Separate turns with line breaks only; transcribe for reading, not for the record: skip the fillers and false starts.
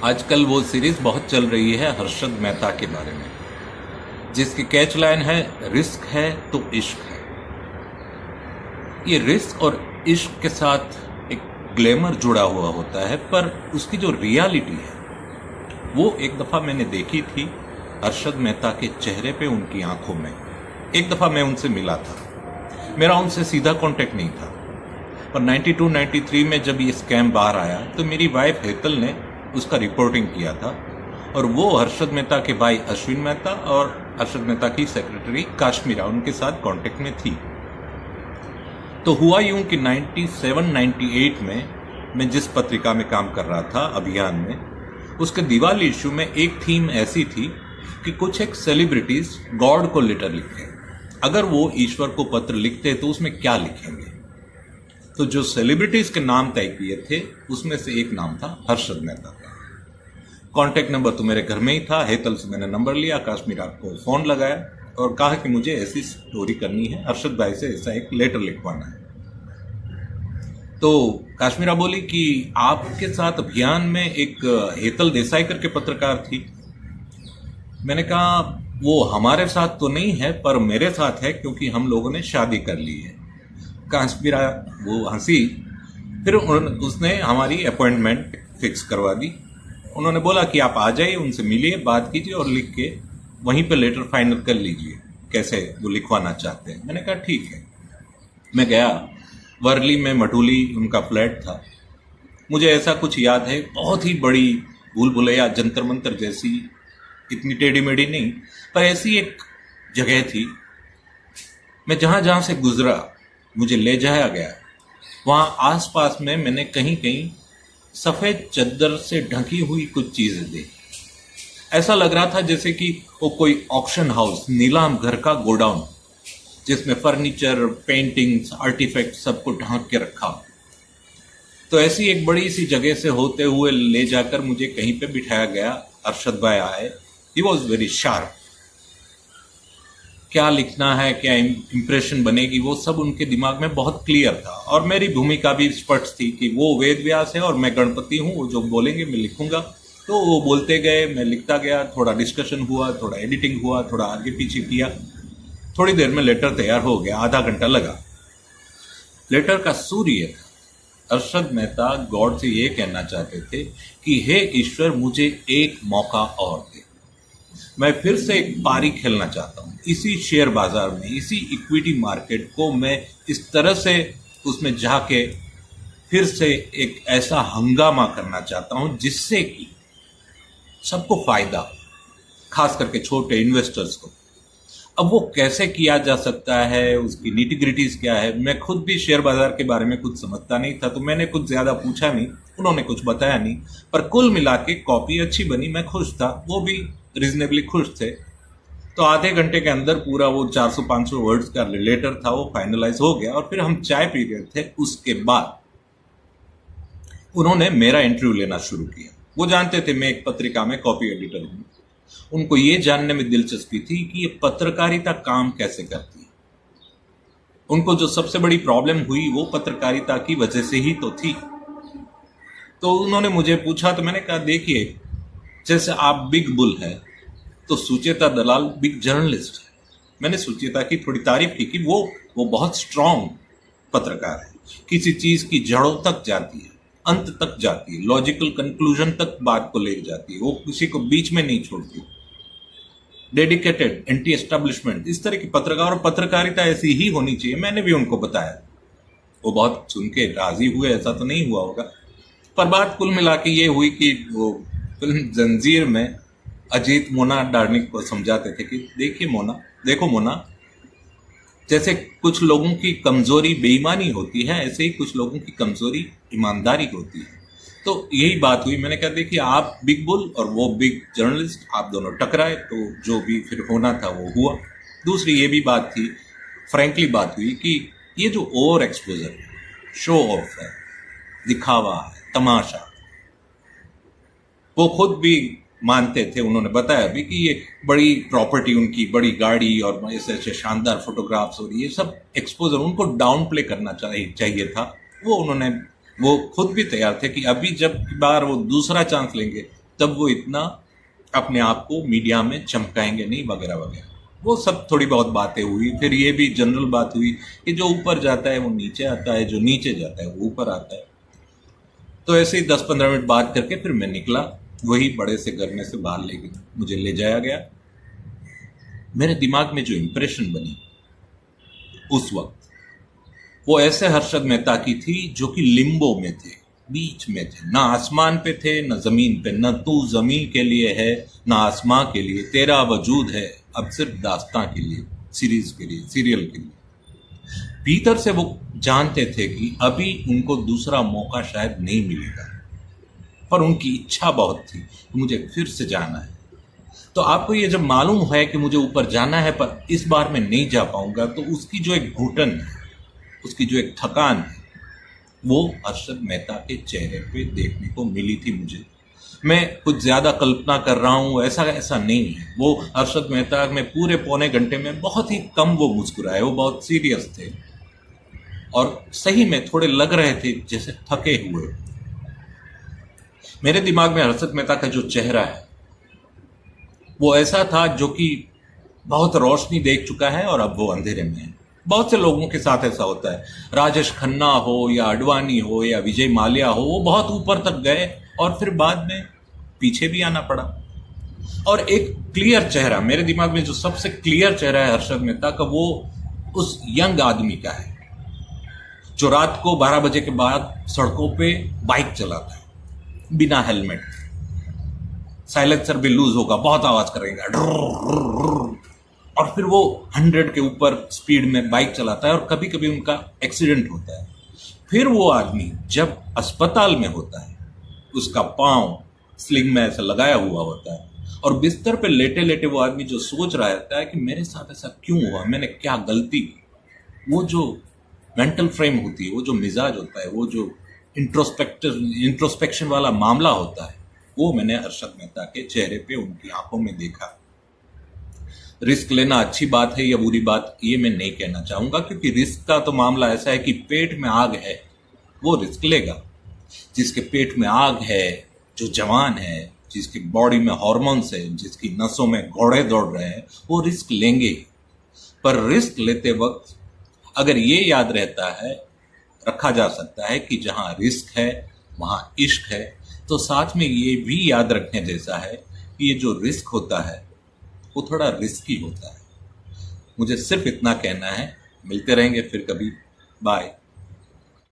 आजकल वो सीरीज बहुत चल रही है हर्षद मेहता के बारे में, जिसकी कैच लाइन है रिस्क है तो इश्क है। ये रिस्क और इश्क के साथ एक ग्लैमर जुड़ा हुआ होता है, पर उसकी जो रियलिटी है वो एक दफ़ा मैंने देखी थी हर्षद मेहता के चेहरे पे, उनकी आंखों में। एक दफ़ा मैं उनसे मिला था, मेरा उनसे सीधा कांटेक्ट नहीं था, पर 92-93 में जब ये स्कैम बाहर आया तो मेरी वाइफ हेतल ने उसका रिपोर्टिंग किया था, और वो हर्षद मेहता के भाई अश्विन मेहता और हर्षद मेहता की सेक्रेटरी काश्मीरा उनके साथ कांटेक्ट में थी। तो हुआ यूं कि 97-98 में मैं जिस पत्रिका में काम कर रहा था अभियान में, उसके दिवाली इशू में एक थीम ऐसी थी कि कुछ एक सेलिब्रिटीज गॉड को लेटर लिखे, अगर वो ईश्वर को पत्र लिखते तो उसमें क्या लिखेंगे। तो जो सेलिब्रिटीज के नाम तय किए थे उसमें से एक नाम था हर्षद मेहता का। कॉन्टैक्ट नंबर तो मेरे घर में ही था, हेतल से मैंने नंबर लिया, काश्मीरा को फोन लगाया और कहा कि मुझे ऐसी स्टोरी करनी है, हर्षद भाई से ऐसा एक लेटर लिखवाना है। तो काश्मीरा बोली कि आपके साथ अभियान में एक हेतल देसाई करके पत्रकार थी। मैंने कहा वो हमारे साथ तो नहीं है पर मेरे साथ है, क्योंकि हम लोगों ने शादी कर ली है। काश्मीरा वो हंसी, फिर उसने हमारी अपॉइंटमेंट फिक्स करवा दी। उन्होंने बोला कि आप आ जाइए, उनसे मिलिए, बात कीजिए और लिख के वहीं पे लेटर फाइनल कर लीजिए कैसे वो लिखवाना चाहते हैं। मैंने कहा ठीक है। मैं गया, वर्ली में मटूली उनका फ्लैट था। मुझे ऐसा कुछ याद है, बहुत ही बड़ी भूल भुलैया जंतर मंतर जैसी, इतनी टेढ़ी मेढ़ी नहीं, पर ऐसी एक जगह थी। मैं जहां जहां से गुजरा मुझे ले जाया गया, वहां आसपास में मैंने कहीं कहीं सफेद चद्दर से ढकी हुई कुछ चीजें देखी। ऐसा लग रहा था जैसे कि वो कोई ऑक्शन हाउस, नीलाम घर का गोडाउन, जिसमें फर्नीचर, पेंटिंग्स, आर्टिफैक्ट सबको ढांक के रखा। तो ऐसी एक बड़ी सी जगह से होते हुए ले जाकर मुझे कहीं पे बिठाया गया। अरशद भाई आए, ही वॉज वेरी शार्प। क्या लिखना है, क्या इंप्रेशन बनेगी, वो सब उनके दिमाग में बहुत क्लियर था। और मेरी भूमिका भी स्पष्ट थी कि वो वेद व्यास है और मैं गणपति हूँ, वो जो बोलेंगे मैं लिखूंगा। तो वो बोलते गए, मैं लिखता गया, थोड़ा डिस्कशन हुआ, थोड़ा एडिटिंग हुआ, थोड़ा आगे पीछे किया। थोड़ी देर में लेटर तैयार हो गया, आधा घंटा लगा। लेटर का सूर्य था। अरशद मेहता गॉड से ये कहना चाहते थे कि हे ईश्वर, मुझे एक मौका और दे, मैं फिर से एक पारी खेलना चाहता हूँ इसी शेयर बाजार में, इसी इक्विटी मार्केट को मैं इस तरह से उसमें जाके फिर से एक ऐसा हंगामा करना चाहता हूँ जिससे कि सबको फायदा, खास करके छोटे इन्वेस्टर्स को। अब वो कैसे किया जा सकता है, उसकी निटिग्रिटीज क्या है, मैं खुद भी शेयर बाजार के बारे में कुछ समझता नहीं था, तो मैंने कुछ ज्यादा पूछा नहीं, उन्होंने कुछ बताया नहीं। पर कुल मिला के कॉपी अच्छी बनी, मैं खुश था, वो भी रीजनेबली खुश थे। तो आधे घंटे के अंदर पूरा वो 400-500 वर्ड्स का लेटर था, वो फाइनलाइज हो गया और फिर हम चाय पी रहे थे। उसके बाद उन्होंने मेरा इंटरव्यू लेना शुरू किया। वो जानते थे मैं एक पत्रिका में कॉपी एडिटर हूं। उनको ये जानने में दिलचस्पी थी कि ये पत्रकारिता काम कैसे करती है। उनको जो सबसे बड़ी प्रॉब्लम हुई वो पत्रकारिता की वजह से ही तो थी। तो उन्होंने मुझे पूछा, तो मैंने कहा देखिए, जैसे आप बिग बुल है तो सुचेता दलाल बिग जर्नलिस्ट है। मैंने सुचेता की थोड़ी तारीफ की कि वो बहुत स्ट्रांग पत्रकार है, किसी चीज की जड़ों तक जाती है, अंत तक जाती है, लॉजिकल कंक्लूजन तक बात को ले जाती है, वो किसी को बीच में नहीं छोड़ती। डेडिकेटेड, एंटी एस्टेब्लिशमेंट, इस तरह की पत्रकार और पत्रकारिता ऐसी ही होनी चाहिए। मैंने भी उनको बताया, वो बहुत सुन के राजी हुए, ऐसा तो नहीं हुआ होगा। पर बात कुल मिला के ये हुई कि वो फिल्म जंजीर में अजीत मोना डार्निक को समझाते थे कि देखिए मोना, देखो मोना, जैसे कुछ लोगों की कमजोरी बेईमानी होती है, ऐसे ही कुछ लोगों की कमजोरी ईमानदारी होती है। तो यही बात हुई। मैंने कहा देखिए, आप बिग बुल और वो बिग जर्नलिस्ट, आप दोनों टकराए तो जो भी फिर होना था वो हुआ। दूसरी ये भी बात थी, फ्रैंकली बात हुई कि ये जो ओवर एक्सपोजर है, शो ऑफ है, दिखावा है, तमाशा, वो खुद भी मानते थे। उन्होंने बताया भी कि ये बड़ी प्रॉपर्टी उनकी, बड़ी गाड़ी और ऐसे ऐसे शानदार फोटोग्राफ्स और ये सब एक्सपोजर उनको डाउन प्ले करना चाहिए था। वो खुद भी तैयार थे कि अभी जब बार वो दूसरा चांस लेंगे तब वो इतना अपने आप को मीडिया में चमकाएंगे नहीं, वगैरह वगैरह। वो सब थोड़ी बहुत बातें हुई। फिर ये भी जनरल बात हुई कि जो ऊपर जाता है वो नीचे आता है, जो नीचे जाता है वो ऊपर आता है। तो ऐसे ही 10-15 मिनट बात करके फिर मैं निकला, वही बड़े से घर से बाहर मुझे ले जाया गया। मेरे दिमाग में जो इम्प्रेशन बनी उस वक्त, वो ऐसे हर्षद मेहता की थी जो कि लिम्बो में थे, बीच में थे, ना आसमान पे थे ना जमीन पे। न तू जमीन के लिए है ना आसमां के लिए, तेरा वजूद है अब सिर्फ दास्तां के लिए, सीरीज के लिए, सीरियल के लिए। भीतर से वो जानते थे कि अभी उनको दूसरा मौका शायद नहीं मिलेगा, पर उनकी इच्छा बहुत थी कि मुझे फिर से जाना है। तो आपको ये जब मालूम है कि मुझे ऊपर जाना है पर इस बार मैं नहीं जा पाऊंगा, तो उसकी जो एक घुटन है, उसकी जो एक थकान है, वो हर्षद मेहता के चेहरे पे देखने को मिली थी मुझे। मैं कुछ ज्यादा कल्पना कर रहा हूँ ऐसा नहीं है। वो हर्षद मेहता में पूरे पौने घंटे में बहुत ही कम वो मुस्कुराए, वो बहुत सीरियस थे और सही में थोड़े लग रहे थे जैसे थके हुए। मेरे दिमाग में हर्षद मेहता का जो चेहरा है वो ऐसा था जो कि बहुत रोशनी देख चुका है और अब वो अंधेरे में है। बहुत से लोगों के साथ ऐसा होता है, राजेश खन्ना हो या अडवाणी हो या विजय माल्या हो, वो बहुत ऊपर तक गए और फिर बाद में पीछे भी आना पड़ा। और एक क्लियर चेहरा, मेरे दिमाग में जो सबसे क्लियर चेहरा है हर्षद मेहता का, वो उस यंग आदमी का है जो रात को 12 बजे के बाद सड़कों पे बाइक चलाता है बिना हेलमेट, साइलेंसर भी लूज होगा, बहुत आवाज करेगा, और फिर वो 100 के ऊपर स्पीड में बाइक चलाता है और कभी कभी उनका एक्सीडेंट होता है। फिर वो आदमी जब अस्पताल में होता है, उसका पांव स्लिंग में ऐसा लगाया हुआ होता है और बिस्तर पे लेटे लेटे वो आदमी जो सोच रहा होता है कि मेरे साथ ऐसा क्यों हुआ, मैंने क्या गलती की। वो जो मेंटल फ्रेम होती है, वो जो मिजाज होता है, वो जो इंट्रोस्पेक्शन वाला मामला होता है, वो मैंने हर्षद मेहता के चेहरे पे, उनकी आंखों में देखा। रिस्क लेना अच्छी बात है या बुरी बात, ये मैं नहीं कहना चाहूंगा, क्योंकि रिस्क का तो मामला ऐसा है कि पेट में आग है वो रिस्क लेगा। जिसके पेट में आग है, जो जवान है, जिसकी बॉडी में हॉर्मोन्स है, जिसकी नसों में घोड़े दौड़ रहे हैं, वो रिस्क लेंगे। पर रिस्क लेते वक्त अगर ये याद रहता है, रखा जा सकता है कि जहां रिस्क है वहां इश्क है, तो साथ में ये भी याद रखने जैसा है कि ये जो रिस्क होता है वो थोड़ा रिस्की होता है। मुझे सिर्फ इतना कहना है। मिलते रहेंगे फिर कभी। बाय।